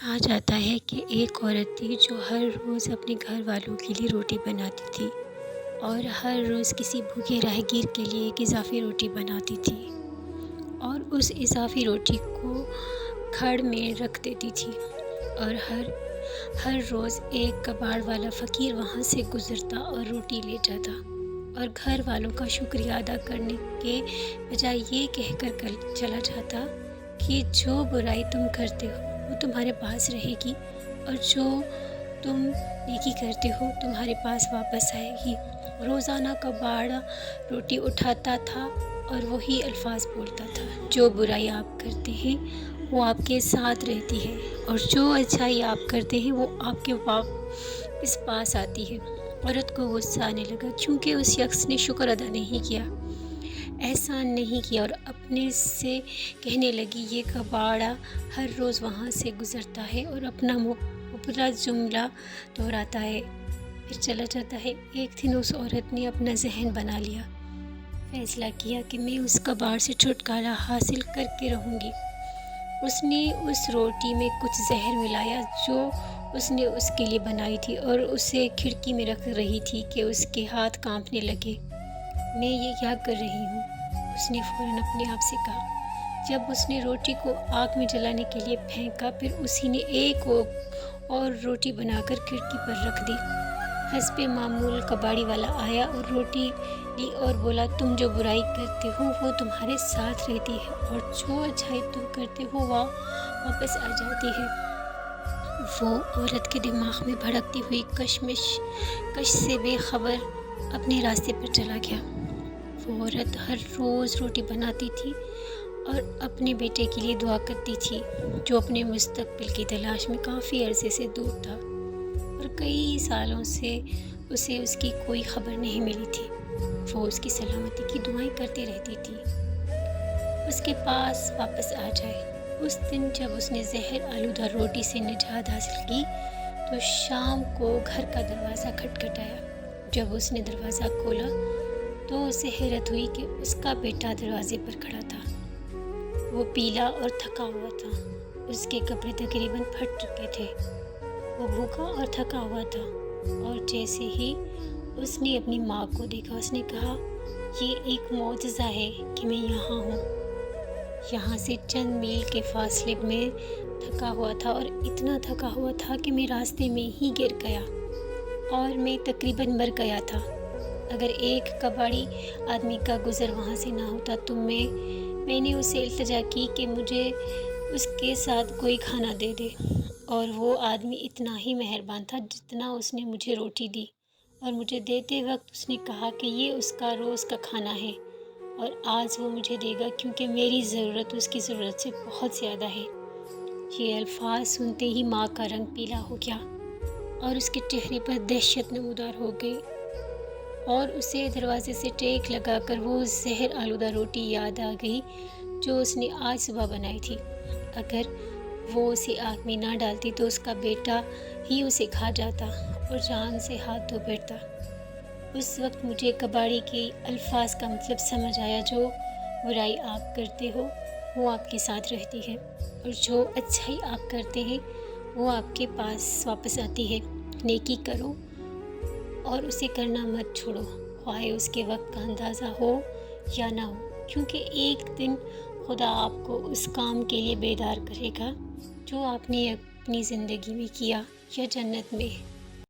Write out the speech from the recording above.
کہا جاتا ہے کہ ایک عورت تھی جو ہر روز اپنے گھر والوں کے لیے روٹی بناتی تھی اور ہر روز کسی بھوکے راہ گیر کے لیے ایک اضافی روٹی بناتی تھی اور اس اضافی روٹی کو کھڑ میں رکھ دیتی تھی، اور ہر روز ایک کباڑ والا فقیر وہاں سے گزرتا اور روٹی لے جاتا اور گھر والوں کا شکریہ ادا کرنے کے بجائے یہ کہہ کر چلا جاتا کہ جو برائی تم کرتے ہو وہ تمہارے پاس رہے گی اور جو تم نیکی کرتے ہو تمہارے پاس واپس آئے گی۔ روزانہ کباڑا روٹی اٹھاتا تھا اور وہی الفاظ بولتا تھا، جو برائی آپ کرتے ہیں وہ آپ کے ساتھ رہتی ہے اور جو اچھائی آپ کرتے ہیں وہ آپ کے واپس پاس آتی ہے۔ عورت کو غصہ آنے لگا کیونکہ اس شخص نے شکر ادا نہیں کیا، احسان نہیں کیا، اور اپنے سے کہنے لگی یہ کباڑا ہر روز وہاں سے گزرتا ہے اور اپنا مبتذل جملہ دہراتا ہے پھر چلا جاتا ہے۔ ایک دن اس عورت نے اپنا ذہن بنا لیا، فیصلہ کیا کہ میں اس کباڑ سے چھٹکارا حاصل کر کے رہوں گی۔ اس نے اس روٹی میں کچھ زہر ملایا جو اس نے اس کے لیے بنائی تھی اور اسے کھڑکی میں رکھ رہی تھی کہ اس کے ہاتھ کانپنے لگے۔ میں یہ کیا کر رہی ہوں؟ اس نے فوراً اپنے آپ سے کہا۔ جب اس نے روٹی کو آگ میں جلانے کے لیے پھینکا، پھر اسی نے ایک اور روٹی بنا کر کھڑکی پر رکھ دی۔ حسب معمول کباڑی والا آیا اور روٹی لی اور بولا، تم جو برائی کرتے ہو وہ تمہارے ساتھ رہتی ہے اور جو اچھائی تم کرتے ہو وہ واپس آ جاتی ہے۔ وہ عورت کے دماغ میں بھڑکتی ہوئی کش سے بے خبر اپنے راستے پر چلا گیا۔ وہ عورت ہر روز روٹی بناتی تھی اور اپنے بیٹے کے لیے دعا کرتی تھی جو اپنے مستقبل کی تلاش میں کافی عرصے سے دور تھا اور کئی سالوں سے اسے اس کی کوئی خبر نہیں ملی تھی۔ وہ اس کی سلامتی کی دعائیں کرتی رہتی تھی، اس کے پاس واپس آ جائے۔ اس دن جب اس نے زہر آلودہ روٹی سے نجات حاصل کی تو شام کو گھر کا دروازہ کھٹکھٹایا۔ جب اس نے دروازہ کھولا تو اسے حیرت ہوئی کہ اس کا بیٹا دروازے پر کھڑا تھا۔ وہ پیلا اور تھکا ہوا تھا، اس کے کپڑے تقریباً پھٹ چکے تھے، وہ بھوکا اور تھکا ہوا تھا، اور جیسے ہی اس نے اپنی ماں کو دیکھا اس نے کہا، یہ ایک معجزہ ہے کہ میں یہاں ہوں۔ یہاں سے چند میل کے فاصلے میں تھکا ہوا تھا اور اتنا تھکا ہوا تھا کہ میں راستے میں ہی گر گیا اور میں تقریباً مر گیا تھا۔ اگر ایک کباڑی آدمی کا گزر وہاں سے نہ ہوتا تو میں نے اسے التجا کی کہ مجھے اس کے ساتھ کوئی کھانا دے دے، اور وہ آدمی اتنا ہی مہربان تھا جتنا اس نے مجھے روٹی دی، اور مجھے دیتے وقت اس نے کہا کہ یہ اس کا روز کا کھانا ہے اور آج وہ مجھے دے گا کیونکہ میری ضرورت اس کی ضرورت سے بہت زیادہ ہے۔ یہ الفاظ سنتے ہی ماں کا رنگ پیلا ہو گیا اور اس کے چہرے پر دہشت نمودار ہو گئی، اور اسے دروازے سے ٹیک لگا کر وہ زہر آلودہ روٹی یاد آ گئی جو اس نے آج صبح بنائی تھی۔ اگر وہ اسے آگ میں نہ ڈالتی تو اس کا بیٹا ہی اسے کھا جاتا اور جان سے ہاتھ دھو بیٹھتا۔ اس وقت مجھے کباڑی کے الفاظ کا مطلب سمجھ آیا، جو برائی آپ کرتے ہو وہ آپ کے ساتھ رہتی ہے اور جو اچھائی آپ کرتے ہیں وہ آپ کے پاس واپس آتی ہے۔ نیکی کرو اور اسے کرنا مت چھوڑو، خواہ اس کے وقت کا اندازہ ہو یا نہ ہو، کیونکہ ایک دن خدا آپ کو اس کام کے لیے بیدار کرے گا جو آپ نے اپنی زندگی میں کیا، یا جنت میں۔